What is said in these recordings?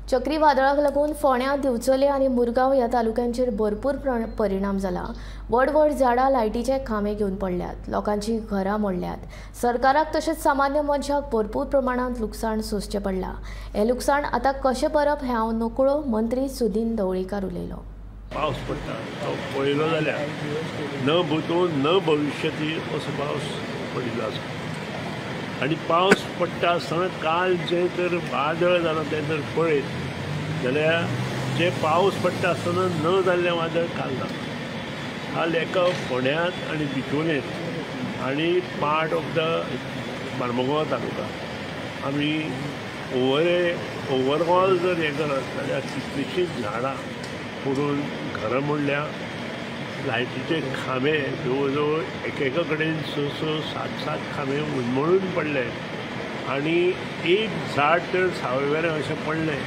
चक्रीवादळाक लागून फोंड्या, दिवचले आणि मुरगांव ह्या तालुक्यांचेर भरपूर परिणाम जाला। व्हड व्हड झाडां, लायटीचे खांबे घेवन पडल्यात, लोकांची घरां मोडल्यात। सरकाराक तशेंच सामान्य मनशाक भरपूर प्रमाणात लुकसाण सोंसचें पडलां। हे लुकसाण आतां कशें भरप हें हांव नकळो मंत्री सुदीन ढवळीकार उलयलो। पावस पडटा तो पळयलो जाल्यार न भूतो न भविष्यती असो पावस पडिल्लो आसा आनी पावस पडटा आसतना काल जे तर वादळ जालां तें जर पळयत जाल्यार जे पावस पडटा आसतना न जाल्लें वादळ काल ना। काल एका फोंड्यांत आनी बिचोलेंत आनी पार्ट ऑफ द मार्मुगांव तालुका आमी ओवरऑल जर हें करत जाल्यार कितलींशींच झाडां पडून घरां मोडल्या, लायटीचे खांबे जवळ जवळ एकेका कडेन 6-7 खांबे उन्मळून पडले आनी एक झाड तर सावयवेरें अशें पडलें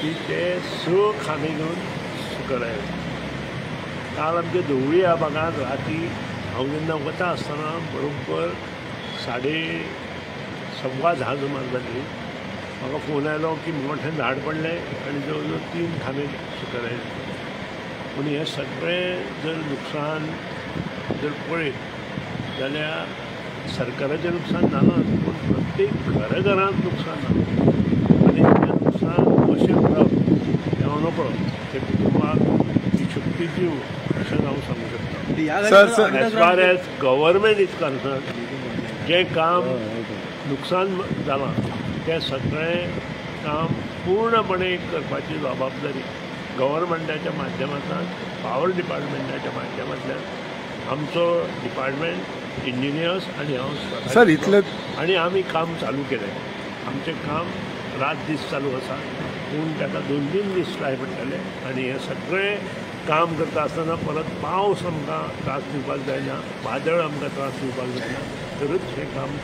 की ते 6 खांबे घेवन सकयल आयले। काल आमच्या धवळी ह्या भागांत राती हांव जेन्ना वता आसतना बरोबर 10:15 सुमार जाली, म्हाका फोन आयलो की मोठें झाड पडलें आनी जवळ जवळ 3 खांबे सकयल आयले। पूण हें सगळें जर लुकसाण जर पळयत जाल्यार सरकाराचें लुकसाण जालां, पूण प्रत्येक घरांत लुकसाण जालां आनी तें लुकसाण कशें भरप हें हांव नकळो ते कुटुंबाक ती शक्ती दिवं अशें हांव सांगूं शकता। As far as government is concern, जें काम लुकसाण जालां तें सगळें काम पूर्णपणे करपाची जबाबदारी गव्हर्मेंटाच्या माध्यमांतल्यान, पावर डिपार्टमेंटाच्या माध्यमांतल्यान आमचो डिपार्टमेंट, इंजिनियर्स आनी हांव सर इतलें आनी आमी काम चालू केलें। आमचें काम रात दीस चालू आसा, पूण ताका 2-3 दीस जाय पडटले आनी हें सगळें काम करता आसतना परत पावस आमकां त्रास दिवपाक जायना, वादळ आमकां त्रास दिवपाक जायना, तरच हें काम